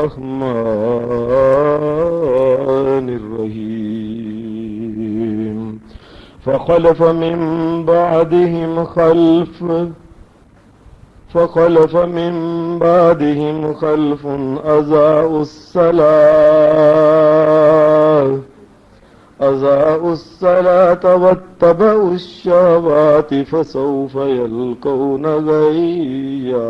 الرحمن الرحيم فخلف من بعدهم خلف أضاعوا الصلاة واتبعوا الشهوات فسوف يلقون غيا.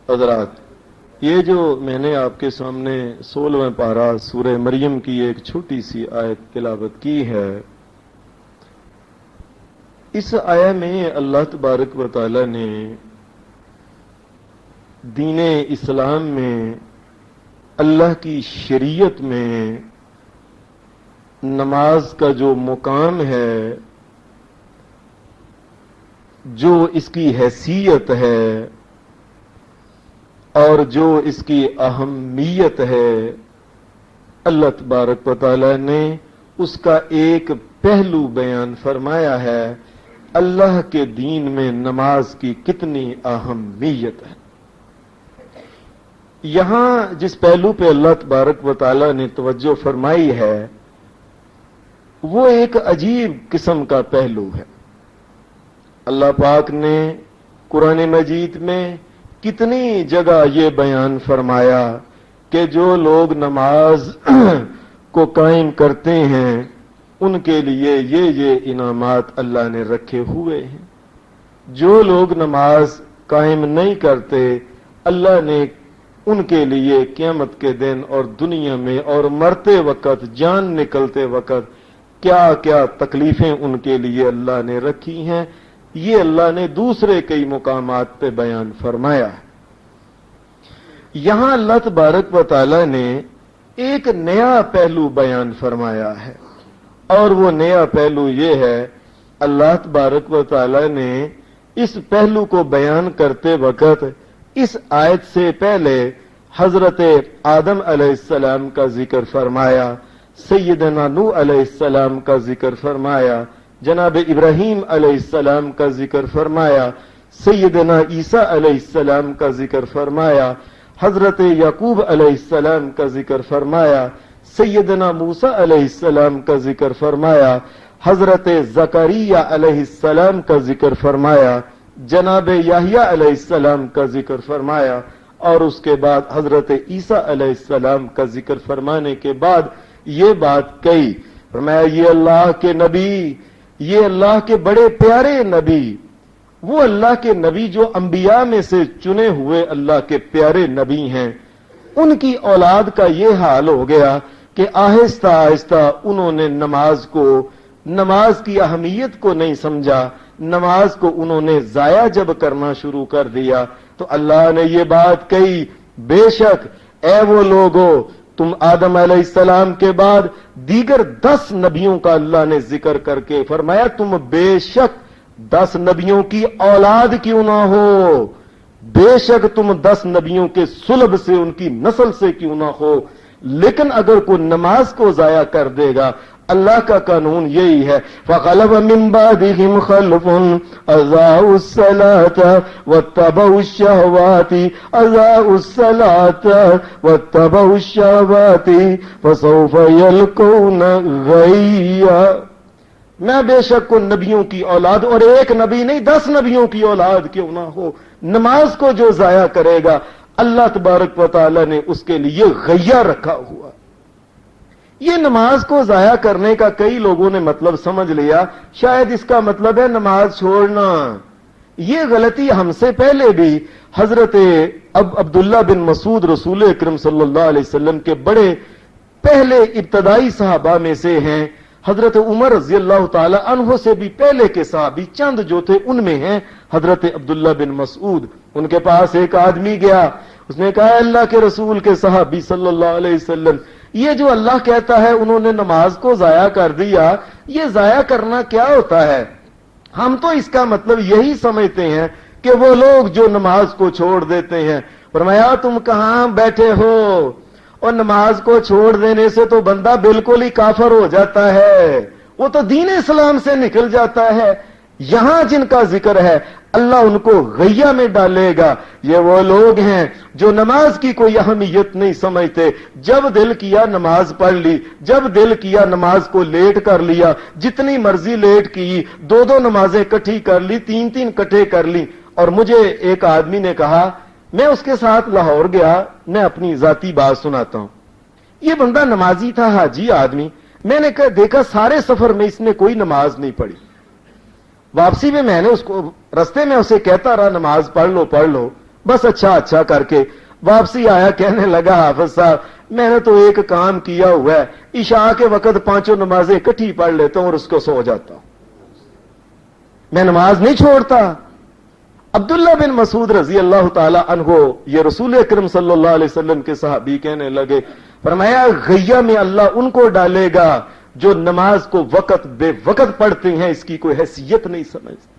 حضرات، یہ جو میں نے آپ کے سامنے 16واں پارہ سورہ مریم کی ایک چھوٹی سی آیت تلاوت کی ہے، اس آیت میں اللہ تبارک و تعالی نے دین اسلام میں، اللہ کی شریعت میں نماز کا جو مقام ہے، جو اس کی حیثیت ہے اور جو اس کی اہمیت ہے، اللہ تبارک و تعالی نے اس کا ایک پہلو بیان فرمایا ہے، اللہ کے دین میں نماز کی کتنی اہمیت ہے۔ یہاں جس پہلو پہ اللہ تبارک و تعالی نے توجہ فرمائی ہے، وہ ایک عجیب قسم کا پہلو ہے۔ اللہ پاک نے قرآن مجید میں کتنی جگہ یہ بیان فرمایا کہ جو لوگ نماز کو قائم کرتے ہیں ان کے لیے یہ انعامات اللہ نے رکھے ہوئے ہیں۔ جو لوگ نماز قائم نہیں کرتے، اللہ نے ان کے لیے قیامت کے دن اور دنیا میں اور مرتے وقت، جان نکلتے وقت کیا کیا تکلیفیں ان کے لیے اللہ نے رکھی ہیں، یہ اللہ نے دوسرے کئی مقامات پہ بیان فرمایا ہے۔ یہاں اللہ تبارک و تعالی نے ایک نیا پہلو بیان فرمایا ہے، اور وہ نیا پہلو یہ ہے، اللہ تبارک و تعالی نے اس پہلو کو بیان کرتے وقت اس آیت سے پہلے حضرت آدم علیہ السلام کا ذکر فرمایا، سیدنا نوح علیہ السلام کا ذکر فرمایا، جناب ابراہیم علیہ السلام کا ذکر فرمایا، سیدنا عیسیٰ علیہ السلام کا ذکر فرمایا، حضرت یعقوب علیہ السلام کا ذکر فرمایا، سیدنا موسیٰ علیہ السلام کا ذکر فرمایا، حضرت زکریا علیہ السلام کا ذکر فرمایا، جناب یحییٰ علیہ السلام کا ذکر فرمایا، اور اس کے بعد حضرت عیسیٰ علیہ السلام کا ذکر فرمانے کے بعد یہ بات کہی، فرمایا یہ اللہ کے نبی، یہ اللہ کے بڑے پیارے نبی، وہ اللہ کے نبی جو انبیاء میں سے چنے ہوئے اللہ کے پیارے نبی ہیں، ان کی اولاد کا یہ حال ہو گیا کہ آہستہ آہستہ انہوں نے نماز کی اہمیت کو نہیں سمجھا، نماز کو انہوں نے ضائع جب کرنا شروع کر دیا تو اللہ نے یہ بات کہی، بے شک اے وہ لوگو، تم آدم علیہ السلام کے بعد دیگر 10 نبیوں کا اللہ نے ذکر کر کے فرمایا تم بے شک 10 نبیوں کی اولاد کیوں نہ ہو، بے شک تم 10 نبیوں کے صلب سے، ان کی نسل سے کیوں نہ ہو، لیکن اگر کوئی نماز کو ضائع کر دے گا، اللہ کا قانون یہی ہے، فَخَلَفَ مِن بَعْدِهِمْ خَلْفٌ أَضَاعُوا الصَّلَاةَ وَاتَّبَعُوا الشَّهَوَاتِ أَضَاعُوا الصَّلَاةَ وَاتَّبَعُوا الشَّهَوَاتِ فَسَوْفَ يَلْقَوْنَ غَيًّا۔ میں بے شک کو نبیوں کی اولاد، اور ایک نبی نہیں 10 نبیوں کی اولاد کیوں نہ ہو، نماز کو جو ضائع کرے گا اللہ تبارک و تعالی نے اس کے لیے غیہ رکھا ہوا۔ یہ نماز کو ضائع کرنے کا کئی لوگوں نے مطلب سمجھ لیا، شاید اس کا مطلب ہے نماز چھوڑنا۔ یہ غلطی ہم سے پہلے بھی حضرت عبداللہ بن مسعود رسول اکرم صلی اللہ علیہ وسلم کے بڑے پہلے ابتدائی صحابہ میں سے ہیں، حضرت عمر رضی اللہ تعالی عنہ سے بھی پہلے کے صحابی چند جو تھے ان میں ہیں حضرت عبداللہ بن مسعود۔ ان کے پاس ایک آدمی گیا، اس نے کہا اللہ کے رسول کے صحابی صلی اللہ علیہ وسلم، یہ جو اللہ کہتا ہے انہوں نے نماز کو ضائع کر دیا، یہ ضائع کرنا کیا ہوتا ہے؟ ہم تو اس کا مطلب یہی سمجھتے ہیں کہ وہ لوگ جو نماز کو چھوڑ دیتے ہیں۔ فرمایا تم کہاں بیٹھے ہو، اور نماز کو چھوڑ دینے سے تو بندہ بالکل ہی کافر ہو جاتا ہے، وہ تو دین اسلام سے نکل جاتا ہے۔ یہاں جن کا ذکر ہے اللہ ان کو غیہ میں ڈالے گا، یہ وہ لوگ ہیں جو نماز کی کوئی اہمیت نہیں سمجھتے، جب دل کیا نماز پڑھ لی، جب دل کیا نماز کو لیٹ کر لیا، جتنی مرضی لیٹ کی، دو دو نمازیں اکٹھی کر لی، تین تین اکٹھے کر لی۔ اور مجھے ایک آدمی نے کہا، میں اس کے ساتھ لاہور گیا، میں اپنی ذاتی بات سناتا ہوں، یہ بندہ نمازی تھا، حاجی آدمی، میں نے دیکھا سارے سفر میں اس نے کوئی نماز نہیں پڑھی، واپسی میں نے اس کو رستے میں اسے کہتا رہا نماز پڑھ لو، بس اچھا کر کے واپسی آیا، کہنے لگا حافظ صاحب میں نے تو ایک کام کیا ہوا ہے، عشاء کے وقت 5 نمازیں اکٹھی پڑھ لیتا ہوں اور اس کو سو جاتا ہوں، میں نماز نہیں چھوڑتا۔ عبداللہ بن مسعود رضی اللہ تعالی عنہ، یہ رسول اکرم صلی اللہ علیہ وسلم کے صحابی، کہنے لگے، فرمایا غیہ میں اللہ ان کو ڈالے گا جو نماز کو وقت بے وقت پڑھتے ہیں، اس کی کوئی حیثیت نہیں سمجھتے۔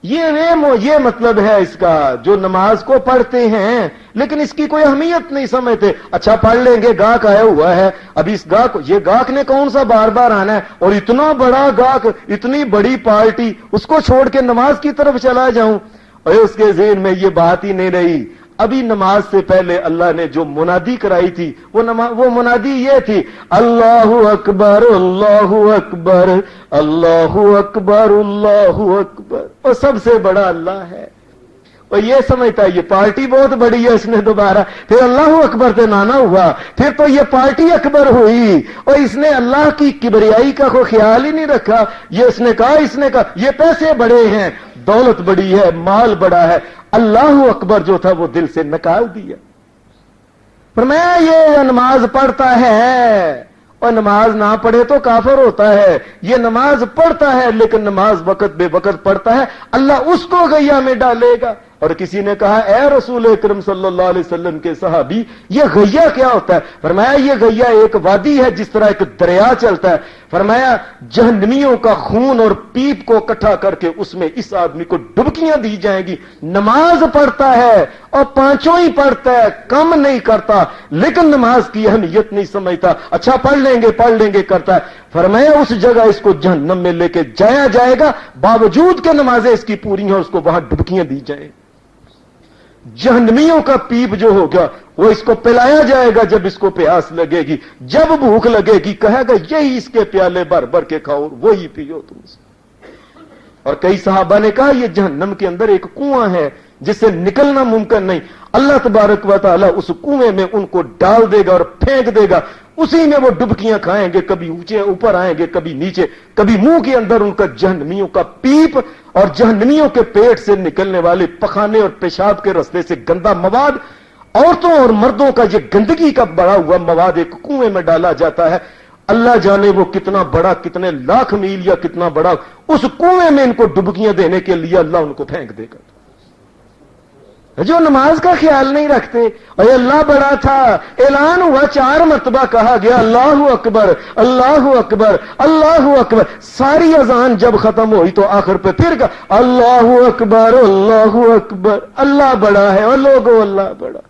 یہ مطلب ہے اس کا، جو نماز کو پڑھتے ہیں لیکن اس کی کوئی اہمیت نہیں سمجھتے۔ اچھا پڑھ لیں گے، گاہک آیا ہوا ہے، ابھی اس گاہک نے کون سا بار بار آنا ہے، اور اتنا بڑا گاہک، اتنی بڑی پارٹی، اس کو چھوڑ کے نماز کی طرف چلا جاؤں، اور اس کے ذہن میں یہ بات ہی نہیں رہی۔ ابھی نماز سے پہلے اللہ نے جو منادی کرائی تھی وہ منادی یہ تھی، اللہ اکبر اللہ اکبر اللہ اکبر اللہ اکبر، اور سب سے بڑا اللہ ہے۔ اور یہ سمجھتا ہے یہ پارٹی بہت بڑی ہے، اس نے دوبارہ پھر اللہ اکبر سے نانا ہوا، پھر تو یہ پارٹی اکبر ہوئی، اور اس نے اللہ کی کبریائی کا کوئی خیال ہی نہیں رکھا۔ یہ اس نے کہا یہ پیسے بڑے ہیں، دولت بڑی ہے، مال بڑا ہے، اللہ اکبر جو تھا وہ دل سے نکال دیا۔ فرمایا یہ نماز پڑھتا ہے اور نماز نہ پڑھے تو کافر ہوتا ہے، یہ نماز پڑھتا ہے لیکن نماز وقت بے وقت پڑھتا ہے، اللہ اس کو غیہ میں ڈالے گا۔ اور کسی نے کہا، اے رسول اکرم صلی اللہ علیہ وسلم کے صحابی، یہ غیہ کیا ہوتا ہے؟ فرمایا یہ غیہ ایک وادی ہے، جس طرح ایک دریا چلتا ہے۔ فرمایا جہنمیوں کا خون اور پیپ کو اکٹھا کر کے اس میں اس آدمی کو ڈبکیاں دی جائیں گی۔ نماز پڑھتا ہے اور 5 ہی پڑھتا ہے، کم نہیں کرتا، لیکن نماز کی اہمیت نہیں سمجھتا، اچھا پڑھ لیں گے کرتا ہے۔ فرمایا اس جگہ اس کو جہنم میں لے کے جایا جائے گا، باوجود کہ نمازیں اس کی پوری ہیں، اس کو وہاں ڈبکیاں دی جائیں۔ جہنمیوں کا پیپ جو ہوگا وہ اس کو پلایا جائے گا، جب اس کو پیاس لگے گی، جب بھوک لگے گی کہے گا یہی اس کے پیالے بھر بھر کے کھاؤ، وہی پیو تم سے۔ اور کئی صحابہ نے کہا یہ جہنم کے اندر ایک کنواں ہے جس سے نکلنا ممکن نہیں، اللہ تبارک و تعالیٰ اس کنویں میں ان کو ڈال دے گا اور پھینک دے گا، اسی میں وہ ڈبکیاں کھائیں گے، کبھی اونچے اوپر آئیں گے، کبھی نیچے، کبھی منہ کے اندر ان کا جہنمیوں کا پیپ اور جہنمیوں کے پیٹ سے نکلنے والے پخانے اور پیشاب کے رستے سے گندا مواد، عورتوں اور مردوں کا یہ گندگی کا بڑا ہوا مواد ایک کنویں میں ڈالا جاتا ہے۔ اللہ جانے وہ کتنا بڑا، کتنے لاکھ میل یا کتنا بڑا، اس کنویں میں ان کو ڈبکیاں دینے کے لیے اللہ ان کو پھینک دے گا۔ جو نماز کا خیال نہیں رکھتے، اور اللہ بڑا تھا، اعلان ہوا 4 مرتبہ کہا گیا اللہ اکبر اللہ اکبر اللہ اکبر، ساری اذان جب ختم ہوئی تو آخر پہ پھر کہا اللہ اکبر اللہ اکبر، اللہ بڑا ہے اور لوگوں اللہ بڑا۔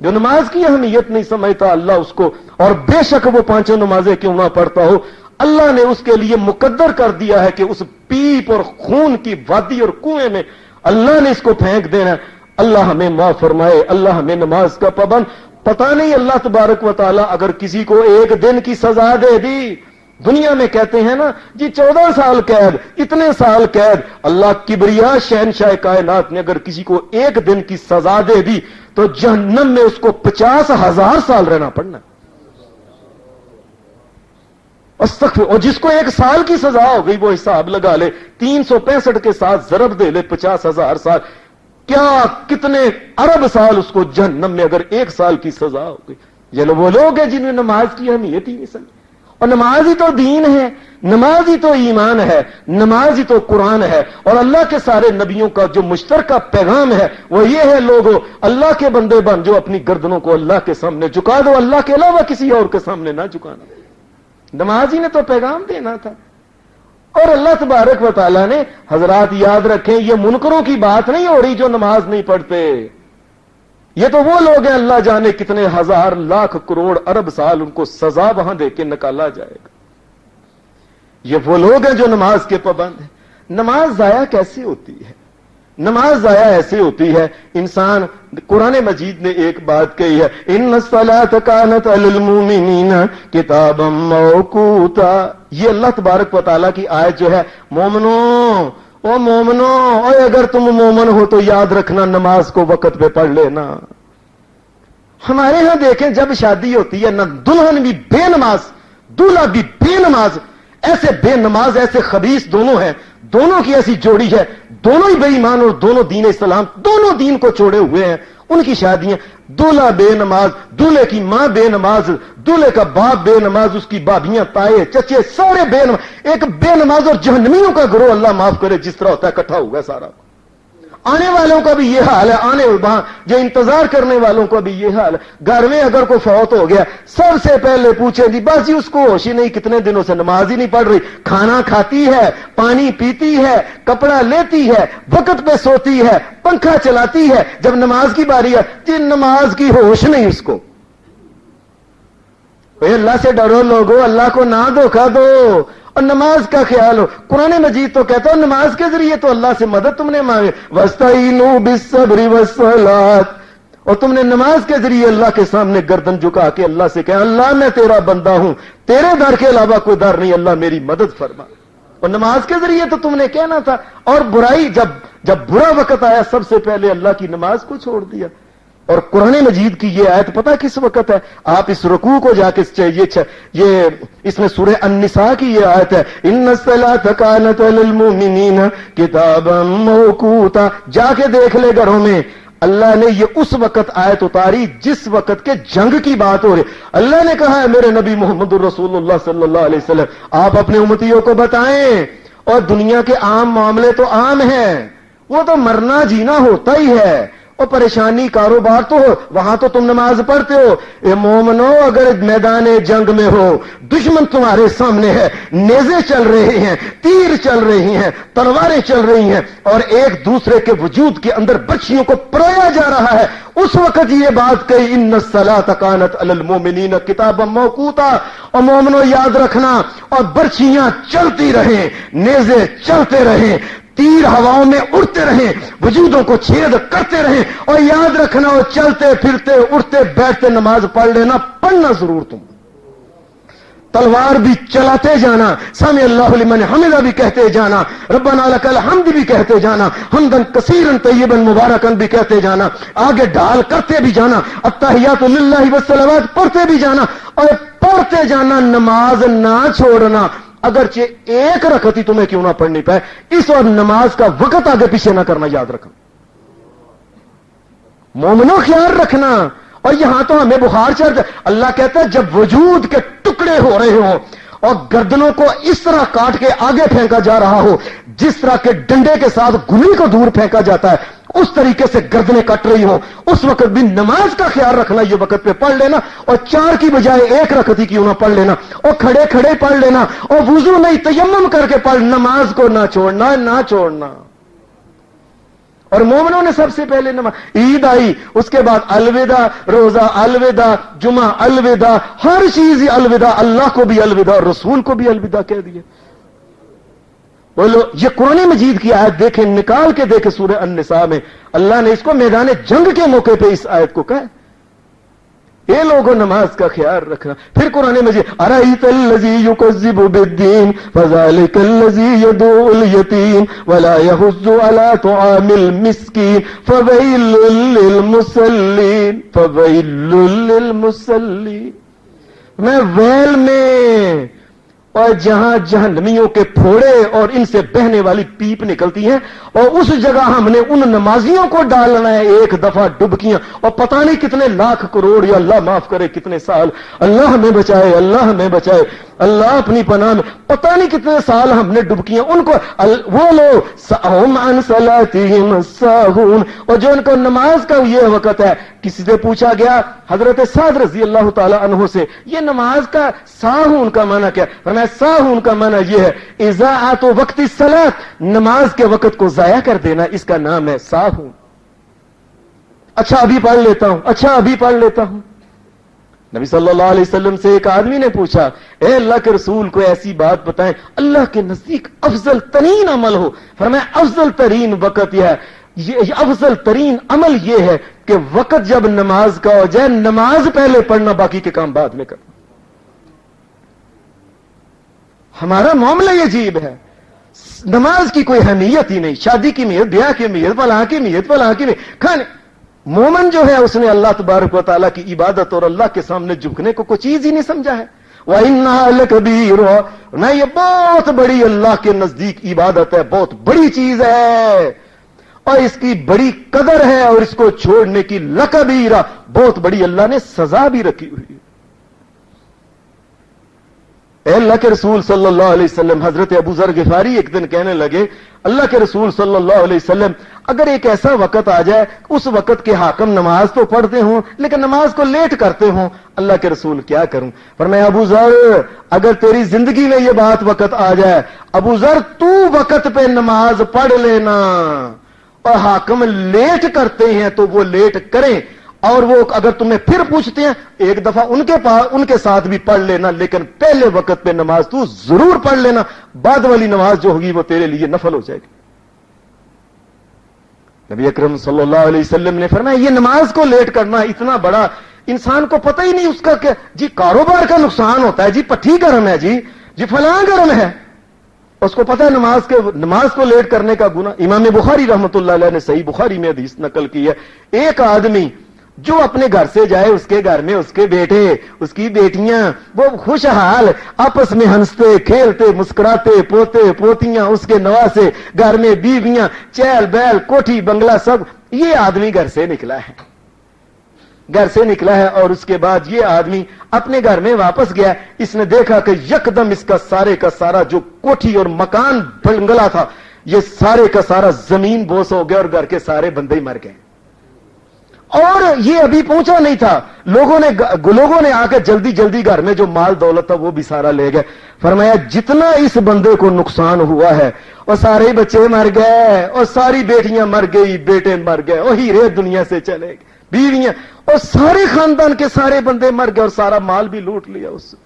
جو نماز کی اہمیت نہیں سمجھتا اللہ اس کو، اور بے شک وہ 5 نمازیں کیوں نہ پڑھتا ہو، اللہ نے اس کے لیے مقدر کر دیا ہے کہ اس پیپ اور خون کی وادی اور کنویں میں اللہ نے اس کو پھینک دینا ہے۔ اللہ ہمیں معاف فرمائے، اللہ ہمیں نماز کا پابند۔ پتہ نہیں اللہ تبارک و تعالیٰ اگر کسی کو 1 دن کی سزا دے دی، دنیا میں کہتے ہیں نا جی 14 سال قید، اتنے سال قید، اللہ کبریا شہنشاہ کائنات نے اگر کسی کو 1 دن کی سزا دے دی تو جہنم میں اس کو 50,000 سال رہنا پڑنا۔ اور جس کو 1 سال کی سزا ہو گئی وہ حساب لگا لے، 365 کے ساتھ ضرب دے لے 50,000 سال، کیا کتنے ارب سال اس کو جہنم میں اگر 1 سال کی سزا ہو گئی۔ یہ وہ لوگ ہیں جنہوں نے نماز کی اہمیت ہی نہیں سمجھی، اور نماز ہی تو دین ہے، نماز ہی تو ایمان ہے، نماز ہی تو قرآن ہے، اور اللہ کے سارے نبیوں کا جو مشترکہ پیغام ہے وہ یہ ہے، لوگوں اللہ کے بندے بن جو اپنی گردنوں کو اللہ کے سامنے جھکا دو، اللہ کے علاوہ کسی اور کے سامنے نہ جھکانا۔ نماز ہی نے تو پیغام دینا تھا۔ اور اللہ تبارک و تعالیٰ نے، حضرات یاد رکھیں یہ منکروں کی بات نہیں ہو رہی جو نماز نہیں پڑھتے، یہ تو وہ لوگ ہیں اللہ جانے کتنے ہزار لاکھ کروڑ ارب سال ان کو سزا وہاں دے کے نکالا جائے گا۔ یہ وہ لوگ ہیں جو نماز کے پابند ہیں۔ نماز ضائع کیسے ہوتی ہے؟ نماز ضائع ایسے ہوتی ہے، انسان، قرآن مجید نے ایک بات کہی ہے، ان الصلاۃ کانت علی المؤمنین کتابا موقوتا، یہ اللہ تبارک و تعالیٰ کی آیت جو ہے، مومنوں، او مومنوں، اور اگر تم مومن ہو تو یاد رکھنا نماز کو وقت پہ پڑھ لینا۔ ہمارے ہاں دیکھیں جب شادی ہوتی ہے، نہ دلہن بھی بے نماز، دولہا بھی بے نماز، ایسے بے نماز ایسے خبیث دونوں ہیں، دونوں کی ایسی جوڑی ہے، دونوں ہی بے ایمان اور دونوں دین اسلام، دونوں دین کو چھوڑے ہوئے ہیں، ان کی شادیاں، دولہا بے نماز، دولہے کی ماں بے نماز، دولہے کا باپ بے نماز، اس کی بھابیاں، تائے، چچے سارے بے نماز، ایک بے نماز اور جہنمیوں کا گروہ، اللہ معاف کرے جس طرح ہوتا ہے اکٹھا ہوا سارا۔ آنے والوں کا بھی یہ حال ہے، آنے وہاں جو انتظار کرنے والوں کا بھی یہ حال ہے۔ گھر میں اگر کوئی فوت ہو گیا، سب سے پہلے پوچھیں جی بس جی اس کو ہوش ہی نہیں، کتنے دنوں سے نماز ہی نہیں پڑھ رہی، کھانا کھاتی ہے، پانی پیتی ہے، کپڑا لیتی ہے، وقت پہ سوتی ہے، پنکھا چلاتی ہے، جب نماز کی باری ہے جی نماز کی ہوش نہیں اس کو۔ اے اللہ سے ڈرو لوگو، اللہ کو نہ دھوکہ دو اور نماز کا خیال ہو۔ قرآن مجید تو کہتا ہے نماز کے ذریعے تو اللہ سے مدد تم نے مانگی، وَاسْتَعِينُوا بِالصَّبْرِ وَالصَّلَاةِ، اور تم نے نماز کے ذریعے اللہ کے سامنے گردن جھکا کے اللہ سے کہا اللہ میں تیرا بندہ ہوں، تیرے در کے علاوہ کوئی در نہیں، اللہ میری مدد فرما۔ اور نماز کے ذریعے تو تم نے کہنا تھا، اور برائی جب برا وقت آیا سب سے پہلے اللہ کی نماز کو چھوڑ دیا۔ اور قرآن مجید کی یہ آیت پتہ کس وقت ہے؟ آپ اس رکوع کو جا کے یہ اس میں سورہ النساء کی یہ آیت ہے، ان الصلاۃ کانت علی المؤمنین کتابا موقوتا، جا کے دیکھ لے گھروں میں، اللہ نے یہ اس وقت آیت اتاری جس وقت کے جنگ کی بات ہو رہی۔ اللہ نے کہا ہے میرے نبی محمد الرسول اللہ صلی اللہ علیہ وسلم آپ اپنے امتیوں کو بتائیں، اور دنیا کے عام معاملے تو عام ہیں، وہ تو مرنا جینا ہوتا ہی ہے، اور پریشانی کاروبار تو ہو، وہاں تو تم نماز پڑھتے ہو۔ اے مومنو اگر میدان جنگ میں ہو، دشمن تمہارے سامنے ہے، نیزے چل رہے ہیں، تیر چل رہے ہیں، تلواریں چل رہی ہیں، اور ایک دوسرے کے وجود کے اندر برچھیوں کو پرویا جا رہا ہے، اس وقت یہ بات کہی ان الصلاۃ کانت علی المؤمنین کتابا موقوتا، اور مومنو یاد رکھنا، اور برچھیاں چلتی رہیں، نیزے چلتے رہیں، تیر ہواؤں میں اڑتے رہیں، وجودوں کو چھید کرتے رہیں، اور یاد رکھنا وہ چلتے پھرتے اڑتے بیٹھتے نماز پڑھ لینا، پڑھنا ضرور تم، تلوار بھی چلاتے جانا، سمع اللہ لمن حمدہ بھی کہتے جانا، ربنا لک الحمد بھی کہتے جانا، حمدا کثیرا طیبا مبارکا بھی کہتے جانا، آگے ڈھال کرتے بھی جانا، التحیات للہ والصلوات پڑھتے بھی جانا، اور پڑھتے جانا، نماز نہ چھوڑنا، اگرچہ ایک رکعت ہی تمہیں کیوں نہ پڑھنی پائے، اس اور نماز کا وقت آگے پیچھے نہ کرنا یاد رکھنا، مومنوں خیال رکھنا۔ اور یہاں تو ہمیں بخار چڑھ جائے، اللہ کہتا ہے جب وجود کے ٹکڑے ہو رہے ہوں اور گردنوں کو اس طرح کاٹ کے آگے پھینکا جا رہا ہو جس طرح کے ڈنڈے کے ساتھ گلی کو دور پھینکا جاتا ہے، اس طریقے سے گردنیں کٹ رہی ہوں، اس وقت بھی نماز کا خیال رکھنا، یہ وقت پہ پڑھ لینا، اور 4 کی بجائے 1 رکعت ہی کیوں نہ پڑھ لینا، اور کھڑے کھڑے پڑھ لینا، اور وضو نہیں تیمم کر کے پڑھ، نماز کو نہ چھوڑنا، نہ چھوڑنا۔ اور مومنوں نے سب سے پہلے نماز، عید آئی اس کے بعد الوداع، روزہ الوداع، جمعہ الوداع، ہر چیز ہی الوداع، اللہ کو بھی الوداع اور رسول کو بھی الوداع کہہ دیے۔ بولو یہ قرآن مجید کی آیت دیکھیں، نکال کے دیکھیں سورہ النساء میں، اللہ نے اس کو میدان جنگ کے موقع پہ اس آیت کو کہا، یہ لوگوں نماز کا خیال رکھنا۔ پھر قرآن مجید ارأیت الذی یکذب بالدین فذلک الذی یدعو الیتیم ولا یحض علی طعام المسکین فویل للمصلین، فویل للمصلین، میں ویل میں، اور جہاں جہنمیوں کے پھوڑے اور ان سے بہنے والی پیپ نکلتی ہیں، اور اس جگہ ہم نے ان نمازیوں کو ڈالنا ہے 1 دفعہ ڈبکیاں، اور پتہ نہیں کتنے لاکھ کروڑ، یا اللہ معاف کرے کتنے سال، اللہ ہمیں بچائے، اللہ ہمیں بچائے، اللہ اپنی پناہ میں، پتہ نہیں کتنے سال ہم نے ڈبکیاں ان کو، وہ لوگ ہم عن صلاتہم ساہون، اور جو ان کو نماز کا یہ وقت ہے، کسی سے پوچھا گیا حضرت سعد رضی اللہ تعالی عنہ سے، یہ نماز کا ساہون کا معنی کیا؟ فرمایا ساہون کا معنی یہ ہے اضاعت وقت الصلاۃ، نماز کے وقت کو ضائع کر دینا، اس کا نام ہے ساہون۔ اچھا ابھی پڑھ لیتا ہوں، اچھا ابھی پڑھ لیتا ہوں، نبی صلی اللہ علیہ وسلم سے ایک آدمی نے پوچھا، اے اللہ کے رسول کو ایسی بات بتائیں اللہ کے نزدیک افضل ترین عمل ہو۔ فرمایا افضل ترین وقت یہ ہے، یہ افضل ترین عمل یہ ہے کہ وقت جب نماز کا ہو جائے نماز پہلے پڑھنا، باقی کے کام بعد میں کرنا۔ ہمارا معاملہ یہ عجیب ہے، نماز کی کوئی اہمیت ہی نہیں، شادی کی اہمیت، بیاہ کی اہمیت، فلاں کی اہمیت، فلاں کی کھانے۔ مومن جو ہے اس نے اللہ تبارک و تعالیٰ کی عبادت اور اللہ کے سامنے جھکنے کو کوئی چیز ہی نہیں سمجھا ہے۔ وَإِنَّهَا لَكَبِيرٌ، نہ یہ بہت بڑی اللہ کے نزدیک عبادت ہے، بہت بڑی چیز ہے اور اس کی بڑی قدر ہے، اور اس کو چھوڑنے کی لکبیرہ، بہت بڑی اللہ نے سزا بھی رکھی ہوئی ہے۔ اے اللہ کے رسول صلی اللہ علیہ وسلم، حضرت ابو ذر غفاری ایک دن کہنے لگے، اللہ کے رسول صلی اللہ علیہ وسلم اگر ایک ایسا وقت آ جائے اس وقت کے حاکم نماز تو پڑھتے ہوں لیکن نماز کو لیٹ کرتے ہوں، اللہ کے رسول کیا کروں؟ فرمایا ابو ذر اگر تیری زندگی میں یہ بات وقت آ جائے، ابو ذر تو وقت پہ نماز پڑھ لینا، اور حاکم لیٹ کرتے ہیں تو وہ لیٹ کریں، اور وہ اگر تمہیں پھر پوچھتے ہیں ایک دفعہ ان کے ساتھ بھی پڑھ لینا، لیکن پہلے وقت پہ نماز تو ضرور پڑھ لینا، بعد والی نماز جو ہوگی وہ تیرے لیے نفل ہو جائے گی۔ نبی اکرم صلی اللہ علیہ وسلم نے فرمایا یہ نماز کو لیٹ کرنا اتنا بڑا، انسان کو پتہ ہی نہیں اس کا کہ جی کاروبار کا نقصان ہوتا ہے، جی پٹھی گرم ہے، جی فلاں گرم ہے، اس کو پتہ ہے نماز کو لیٹ کرنے کا گناہ۔ امام بخاری رحمۃ اللہ علیہ نے صحیح بخاری میں حدیث نقل کی ہے، ایک آدمی جو اپنے گھر سے جائے اس کے گھر میں اس کے بیٹے اس کی بیٹیاں وہ خوشحال آپس میں ہنستے کھیلتے مسکراتے، پوتے پوتیاں اس کے نواسے، گھر میں بیویاں، چہل بہل کوٹھی بنگلہ سب، یہ آدمی گھر سے نکلا ہے اور اس کے بعد یہ آدمی اپنے گھر میں واپس گیا، اس نے دیکھا کہ یکدم اس کا سارا جو کوٹھی اور مکان بنگلہ تھا یہ سارے کا سارا زمین بوس ہو گیا اور گھر کے سارے بندے ہی مر گئے، اور یہ ابھی پہنچا نہیں تھا، لوگوں نے آ کے جلدی گھر میں جو مال دولت تھا وہ بھی سارا لے گئے۔ فرمایا جتنا اس بندے کو نقصان ہوا ہے اور سارے بچے مر گئے اور ساری بیٹیاں مر گئی، بیٹے مر گئے اور ہیرے دنیا سے چلے گئے، بیویاں اور سارے خاندان کے سارے بندے مر گئے اور سارا مال بھی لوٹ لیا اس سے۔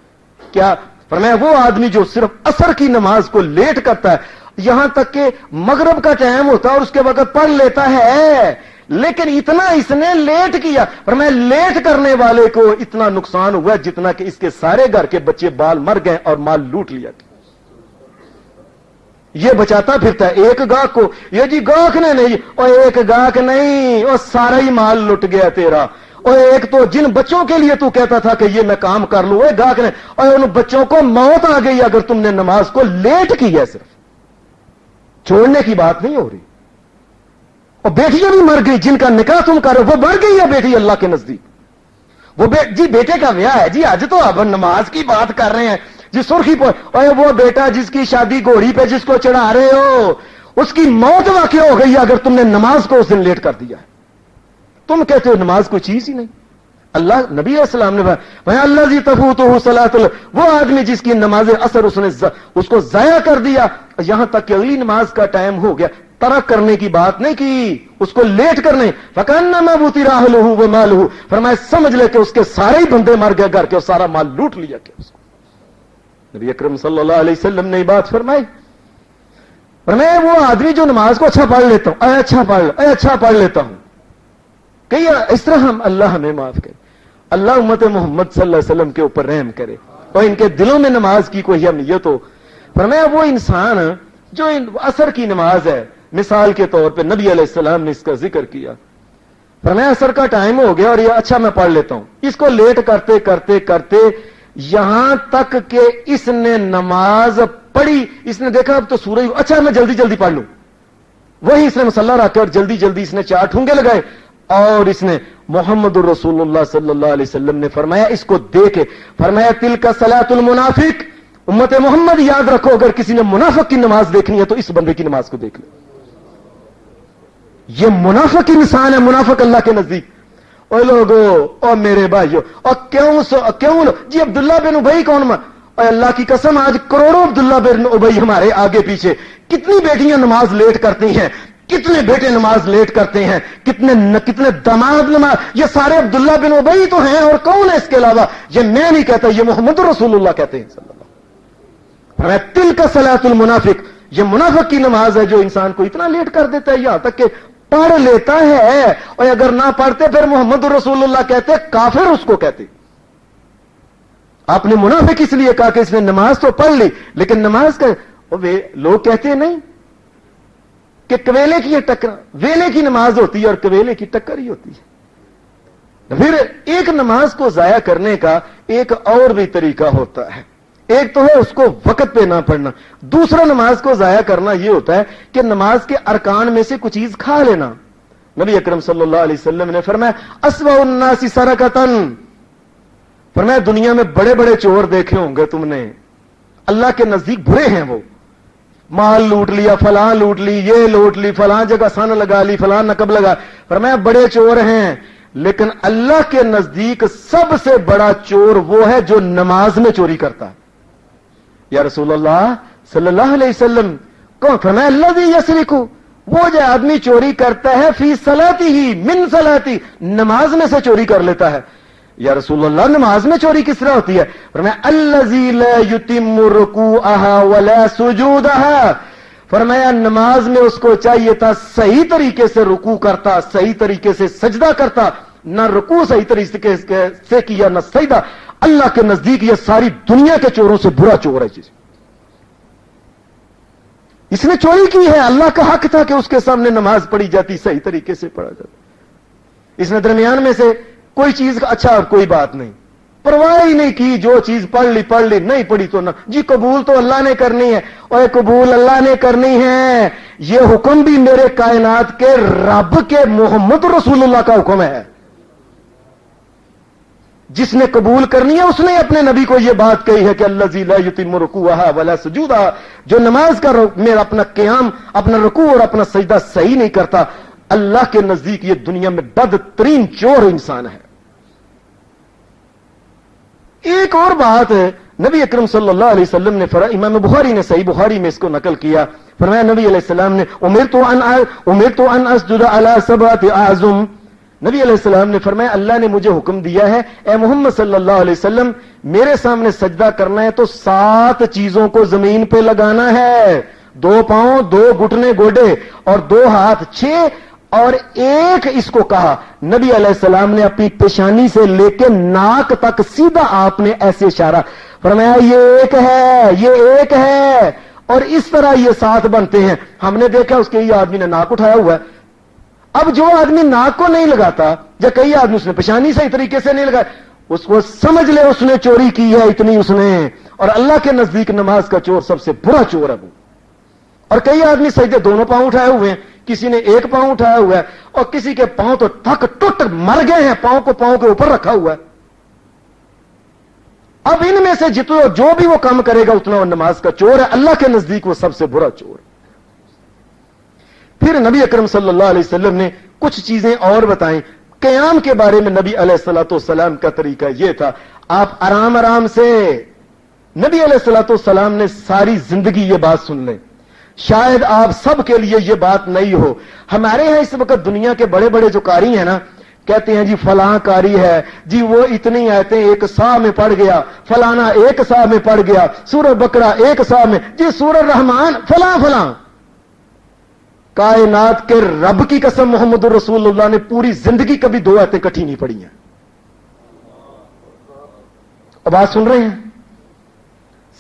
کیا فرمایا وہ آدمی جو صرف عصر کی نماز کو لیٹ کرتا ہے، یہاں تک کہ مغرب کا ٹائم ہوتا ہے اور اس کے وقت پڑھ لیتا ہے، لیکن اتنا اس نے لیٹ کیا، فرمایا لیٹ کرنے والے کو اتنا نقصان ہوا جتنا کہ اس کے سارے گھر کے بچے بال مر گئے اور مال لوٹ لیا۔ یہ بچاتا پھرتا ہے ایک گاہک کو، یہ جی گاہک نے نہیں، اور ایک گاہک نہیں اور سارا ہی مال لٹ گیا تیرا، اور ایک تو جن بچوں کے لیے تو کہتا تھا کہ یہ میں کام کر لوں، وہ گاہک نے، اور ان بچوں کو موت آ گئی اگر تم نے نماز کو لیٹ کی ہے، صرف چھوڑنے کی بات نہیں ہو رہی، اور بیٹیاں بھی مر گئی جن کا نکاح تم کر رہے ہو، وہ مر گئی ہے بیٹی اللہ کے نزدیک، وہ جی بیٹے کا بیاہ ہے، جی آج تو اب نماز کی بات کر رہے ہیں، جی سرخی اور وہ بیٹا جس کی شادی گھوڑی پہ جس کو چڑھا رہے ہو اس کی موت واقع ہو گئی اگر تم نے نماز کو اس دن لیٹ کر دیا ہے، تم کہتے ہو نماز کوئی چیز ہی نہیں۔ اللہ نبی علیہ السلام نے فرمایا اللہ جی تفوتہ صلاۃ، وہ آدمی جس کی نماز اثر اس کو ضائع کر دیا، یہاں تک کہ اگلی نماز کا ٹائم ہو گیا، ترک کرنے کی بات نہیں کی، اس کو لیٹ کرنے، فکانما بوتی راہلہ و مالہ، فرمایا سمجھ لے کہ اس کے سارے ہی بندے مر گئے گھر کے اور سارا مال لوٹ لیا کہ اس کو۔ نبی اکرم صلی اللہ علیہ وسلم نے یہ بات فرمائی، فرمایا وہ آدمی جو نماز کو اچھا پڑھ لیتا ہوں، اچھا پڑھ لیتا ہوں، کہ اس طرح اللہ ہمیں معاف کرے، اللہ امت محمد صلی اللہ علیہ وسلم کے اوپر رحم کرے اور ان کے دلوں میں نماز کی کوئی اہمیت ہو۔ فرمایا وہ انسان جو عصر کی نماز ہے، مثال کے طور پہ نبی علیہ السلام نے اس کا ذکر کیا، فرمایا عصر کا ٹائم ہو گیا اور یہ اچھا میں پڑھ لیتا ہوں، اس کو لیٹ کرتے یہاں تک کہ اس نے نماز پڑھی، اس نے دیکھا اب تو سورج، اچھا میں جلدی پڑھ لوں، وہی اس نے مصلی رکھ کر جلدی اس نے 4 ٹھونگے لگائے اور اس نے محمد الرسول اللہ صلی اللہ علیہ وسلم نے فرمایا اس کو دیکھے، فرمایا تلک صلاۃ المنافق، امت محمد یاد رکھو اگر کسی نے منافق کی نماز دیکھنی ہے تو اس بندے کی نماز کو دیکھ لو، یہ منافق انسان ہے، منافق اللہ کے نزدیک۔ اور لوگوں اور میرے بھائیوں، اور کیوں جی عبداللہ بن ابی کون، اور اللہ کی قسم آج کروڑوں عبداللہ بن ابی ہمارے آگے پیچھے، کتنی بیٹیاں نماز لیٹ کرتی ہیں، کتنے بیٹے نماز لیٹ کرتے ہیں, کتنے داماد نماز, یہ سارے عبداللہ بن ابی تو ہیں, اور کون ہے اس کے علاوہ؟ یہ میں نہیں کہتا, یہ محمد رسول اللہ کہتے ہیں صلی اللہ علیہ وسلم. تل کا صلاۃ المنافق, یہ منافق کی نماز ہے جو انسان کو اتنا لیٹ کر دیتا ہے, یہاں تک کہ پڑھ لیتا ہے, اور اگر نہ پڑھتے پھر محمد رسول اللہ کہتے, کافر اس کو کہتے. آپ نے منافق اس لیے کہا کہ اس نے نماز تو پڑھ لی, لیکن نماز کا لوگ کہتے نہیں کہ کویلے کی یہ ٹکر, ویلے کی نماز ہوتی ہے اور کویلے کی ٹکر ہی ہوتی ہے. پھر ایک نماز کو ضائع کرنے کا ایک اور بھی طریقہ ہوتا ہے. ایک تو ہے اس کو وقت پہ نہ پڑھنا, دوسرا نماز کو ضائع کرنا یہ ہوتا ہے کہ نماز کے ارکان میں سے کچھ چیز کھا لینا. نبی اکرم صلی اللہ علیہ وسلم نے فرمایا اسوأ الناس سرقۃ, فرمایا دنیا میں بڑے بڑے چور دیکھے ہوں گے تم نے, اللہ کے نزدیک برے ہیں وہ. مال لوٹ لیا, فلاں لوٹ لی, یہ لوٹ لی, فلاں جگہ سن لگا لی, فلاں نقب لگا, فرمایا بڑے چور ہیں, لیکن اللہ کے نزدیک سب سے بڑا چور وہ ہے جو نماز میں چوری کرتا ہے. یا رسول اللہ صلی اللہ علیہ وسلم کون؟ فرمایا الذی یسرق, وہ جو آدمی چوری کرتا ہے فی صلاتہ من صلاتی, نماز میں سے چوری کر لیتا ہے. یا رسول اللہ نماز میں چوری کس طرح ہوتی ہے؟ فرمایا الذی لا یتم رکوعها ولا سجودها, فرمایا نماز میں اس کو چاہیے تھا صحیح طریقے سے رکوع کرتا, صحیح طریقے سے سجدہ کرتا, نہ رکوع صحیح طریقے سے کیا نہ سجدہ. اللہ کے نزدیک یہ ساری دنیا کے چوروں سے برا چور ہے. اس نے چوری کی ہے, اللہ کا حق تھا کہ اس کے سامنے نماز پڑھی جاتی, صحیح طریقے سے پڑھا جاتا. اس نے درمیان میں سے کوئی چیز کا اچھا اور کوئی بات نہیں, پرواہ ہی نہیں کی, جو چیز پڑھ لی, نہیں پڑھی تو نہ, جی قبول تو اللہ نے کرنی ہے, اور قبول اللہ نے کرنی ہے, یہ حکم بھی میرے کائنات کے رب کے محمد رسول اللہ کا حکم ہے. جس نے قبول کرنی ہے اس نے اپنے نبی کو یہ بات کہی ہے کہ الذی لا یتم رکوعها ولا سجودها, جو نماز کا میرا اپنا قیام, اپنا رکوع اور اپنا سجدہ صحیح نہیں کرتا, اللہ کے نزدیک یہ دنیا میں بدترین چور انسان ہے. ایک اور بات ہے, نبی اکرم صلی اللہ علیہ وسلم نے فرمایا, امام بخاری نے صحیح بخاری میں اس کو نقل کیا, فرمایا نبی علیہ السلام نے امرت ان اسجد علی سبعۃ اعظم, نبی علیہ السلام نے فرمایا اللہ نے مجھے حکم دیا ہے اے محمد صلی اللہ علیہ وسلم, میرے سامنے سجدہ کرنا ہے تو 7 چیزوں کو زمین پہ لگانا ہے, 2 پاؤں, 2 گھٹنے گوڈے اور 2 ہاتھ, 6, اور ایک اس کو کہا. نبی علیہ السلام نے اپنی پیشانی سے لے کے ناک تک سیدھا آپ نے ایسے اشارہ فرمایا یہ ایک ہے, یہ ایک ہے, اور اس طرح یہ 7 بنتے ہیں. ہم نے دیکھا اس کے یہ آدمی نے ناک اٹھایا ہوا ہے. اب جو آدمی ناک کو نہیں لگاتا, یا کئی آدمی اس نے پیشانی صحیح طریقے سے نہیں لگایا, اس کو سمجھ لے اس نے چوری کی ہے اتنی اس نے, اور اللہ کے نزدیک نماز کا چور سب سے برا چور ہے وہ. اور کئی آدمی سجدے دونوں پاؤں اٹھائے ہوئے ہیں, کسی نے ایک پاؤں اٹھایا ہوا ہے, اور کسی کے پاؤں تو تھک ٹوٹ مر گئے ہیں, پاؤں کے اوپر رکھا ہوا ہے. اب ان میں سے جتنا جو بھی وہ کام کرے گا اتنا وہ نماز کا چور ہے, اللہ کے نزدیک وہ سب سے برا چور ہے. پھر نبی اکرم صلی اللہ علیہ وسلم نے کچھ چیزیں اور بتائیں. قیام کے بارے میں نبی علیہ الصلوۃ والسلام کا طریقہ یہ تھا, آپ آرام سے, نبی علیہ الصلوۃ والسلام نے ساری زندگی یہ بات سن لیں, شاید آپ سب کے لیے یہ بات نہیں ہو. ہمارے ہاں اس وقت دنیا کے بڑے بڑے جو قاری ہیں نا, کہتے ہیں جی فلاں قاری ہے جی, وہ اتنی آیتیں ایک سا میں پڑھ گیا, فلانا ایک سا میں پڑھ گیا, سورہ بقرہ ایک سا میں, جی سورہ رحمان فلاں فلاں. کائنات کے رب کی قسم محمد رسول اللہ نے پوری زندگی کبھی 2 آیتیں اکٹھی نہیں پڑھی ہیں. اب بات سن رہے ہیں,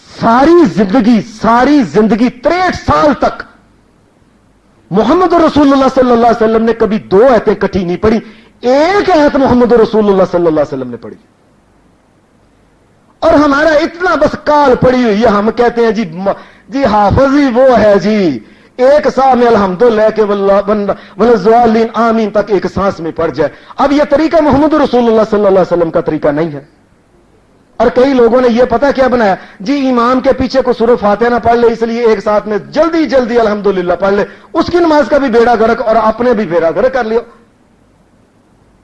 ساری زندگی 63 سال تک محمد رسول اللہ صلی اللہ علیہ وسلم نے کبھی 2 آیتیں اکٹھی نہیں پڑھی, ایک آیت محمد رسول اللہ صلی اللہ علیہ وسلم نے پڑھی. اور ہمارا اتنا بس کال پڑی ہوئی ہے, ہم کہتے ہیں جی حافظ ہی وہ ہے جی, ایک سا میں الحمدللہ کے والضالین آمین تک ایک سانس میں پڑ جائے. اب یہ طریقہ محمد رسول اللہ صلی اللہ علیہ وسلم کا طریقہ نہیں ہے. اور کئی لوگوں نے یہ پتا کیا بنایا, جی امام کے پیچھے کو سورہ فاتحہ نہ پڑھ لے اس لیے ایک ساتھ میں جلدی الحمدللہ پڑھ لے, اس کی نماز کا بھی بیڑا گرک اور اپنے بھی بیڑا گرک کر لیا.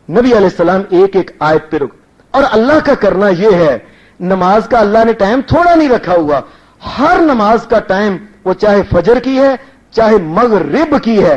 نبی علیہ السلام ایک آیت پہ رک, اور اللہ کا کرنا یہ ہے, نماز کا اللہ نے ٹائم تھوڑا نہیں رکھا ہوا, ہر نماز کا ٹائم, وہ چاہے فجر کی ہے چاہے مغرب کی ہے,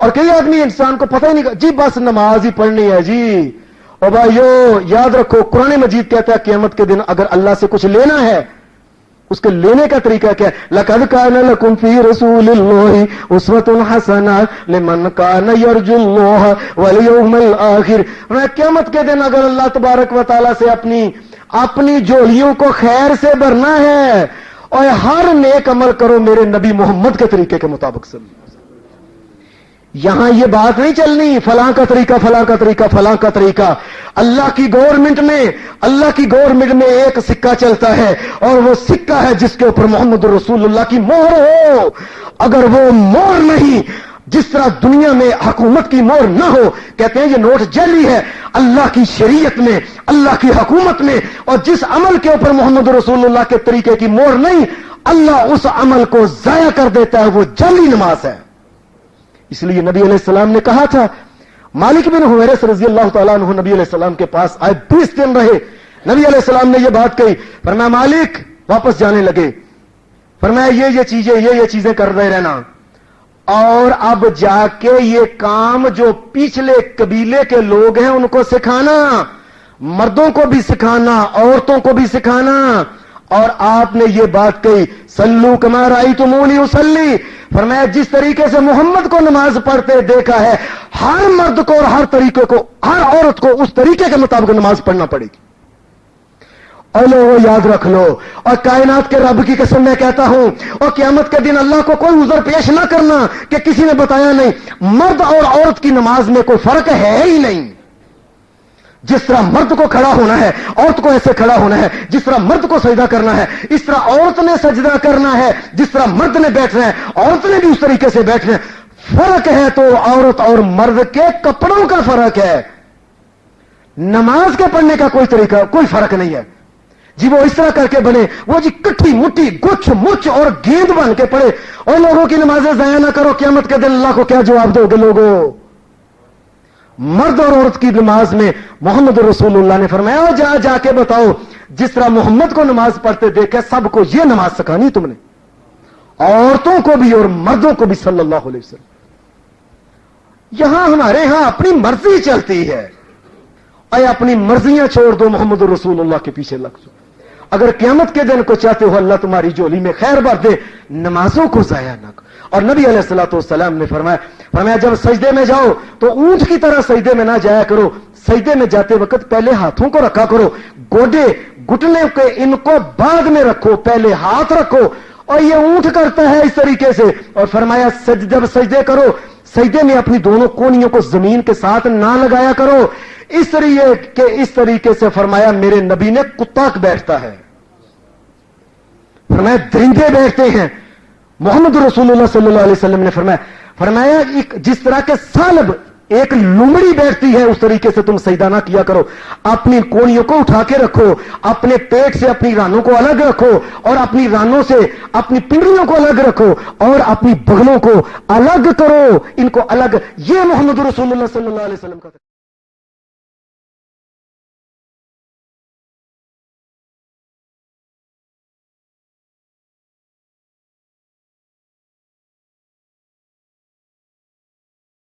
اور کئی آدمی انسان کو پتہ ہی نہیں جی بس نماز ہی پڑھنی ہے جی. اور بھائیو یاد رکھو قرآن مجید کہتا ہے قیامت کے دن اگر اللہ سے کچھ لینا ہے اس کے لینے کا طریقہ کیا ہے؟ لَقَدْ كَانَ لَكُمْ فِي رَسُولِ اللَّهِ أُسْوَةٌ حَسَنَةٌ لِمَنْ كَانَ يَرْجُو اللَّهَ وَالْيَوْمَ الْآخِرَ. قیامت کے دن اگر اللہ تبارک و تعالیٰ سے اپنی جولیوں کو خیر سے بھرنا ہے اور ہر نیک عمل کرو میرے نبی محمد کے طریقے کے مطابق صلی اللہ علیہ وسلم. یہاں یہ بات نہیں چلنی فلاں کا طریقہ فلاں کا طریقہ فلاں کا طریقہ. اللہ کی گورنمنٹ میں ایک سکہ چلتا ہے اور وہ سکہ ہے جس کے اوپر محمد رسول اللہ کی مہر ہو. اگر وہ مہر نہیں, جس طرح دنیا میں حکومت کی مہر نہ ہو, کہتے ہیں یہ نوٹ جعلی ہے, اللہ کی شریعت میں اللہ کی حکومت میں اور جس عمل کے اوپر محمد رسول اللہ کے طریقے کی مہر نہیں, اللہ اس عمل کو ضائع کر دیتا ہے. وہ جعلی نماز ہے. اس لیے نبی علیہ السلام نے کہا تھا, مالک بن حویرث رضی اللہ تعالیٰ عنہ نبی علیہ السلام کے پاس آئے, 20 دن رہے. نبی علیہ السلام نے یہ بات کہی, فرمایا مالک واپس جانے لگے, فرمایا یہ چیزیں کر رہے رہنا, اور اب جا کے یہ کام جو پچھلے قبیلے کے لوگ ہیں ان کو سکھانا, مردوں کو بھی سکھانا عورتوں کو بھی سکھانا. اور آپ نے یہ بات کہی, صلو کما رأیتمونی اصلی, فرمایا جس طریقے سے محمد کو نماز پڑھتے دیکھا ہے ہر مرد کو اور ہر عورت کو اس طریقے کے مطابق نماز پڑھنا پڑے گی. اور لوگوں یاد رکھ لو, اور کائنات کے رب کی قسم میں کہتا ہوں, اور قیامت کے دن اللہ کو کوئی عذر پیش نہ کرنا کہ کسی نے بتایا نہیں. مرد اور عورت کی نماز میں کوئی فرق ہے ہی نہیں. جس طرح مرد کو کھڑا ہونا ہے عورت کو ایسے کھڑا ہونا ہے, جس طرح مرد کو سجدہ کرنا ہے اس طرح عورت نے سجدہ کرنا ہے, جس طرح مرد نے بیٹھنا ہے عورت نے بھی اس طریقے سے بیٹھنا ہے. فرق ہے تو عورت اور مرد کے کپڑوں کا فرق ہے, نماز کے پڑھنے کا کوئی طریقہ کوئی فرق نہیں ہے. جی وہ اس طرح کر کے بنے, وہ جی کٹھی مٹھی گچھ مچ اور گیند بن کے پڑے, اور لوگوں کی نمازیں ضائع نہ کرو. قیامت کے دن اللہ کو کیا جواب دو گے لوگوں؟ مرد اور عورت کی نماز میں محمد رسول اللہ نے فرمایا جا کے بتاؤ, جس طرح محمد کو نماز پڑھتے دیکھا سب کو یہ نماز سکھانی تم نے, عورتوں کو بھی اور مردوں کو بھی صلی اللہ علیہ وسلم. یہاں ہمارے ہاں اپنی مرضی چلتی ہے, اے اپنی مرضیاں چھوڑ دو, محمد رسول اللہ کے پیچھے لگ جاؤ. اگر قیامت کے دن کو چاہتے ہو اللہ تمہاری جولی میں خیر بھر دے, نمازوں کو ضائع نہ کرو. اور نبی علیہ الصلوۃ والسلام نے فرمایا جب سجدے میں جاؤ تو اونٹ کی طرح سجدے میں نہ جایا کرو. سجدے میں جاتے وقت پہلے ہاتھوں کو رکھا کرو, گوڈے گھٹنے کے ان کو بعد میں رکھو, پہلے ہاتھ رکھو. اور یہ اونٹ کرتا ہے اس طریقے سے. اور فرمایا جب سجدے کرو سجدے میں اپنی دونوں کونیوں کو زمین کے ساتھ نہ لگایا کرو. اس طریقے سے فرمایا میرے نبی نے کتا بیٹھتا ہے, فرمایا درندے بیٹھتے ہیں. محمد رسول اللہ صلی اللہ علیہ وسلم نے فرمایا جس طرح کے سالب ایک لومڑی بیٹھتی ہے اس طریقے سے تم سجدہ نہ کیا کرو. اپنی کونیوں کو اٹھا کے رکھو, اپنے پیٹ سے اپنی رانوں کو الگ رکھو, اور اپنی رانوں سے اپنی پنڈلیوں کو الگ رکھو, اور اپنی بغلوں کو الگ کرو, ان کو الگ. یہ محمد رسول اللہ صلی اللہ علیہ وسلم کا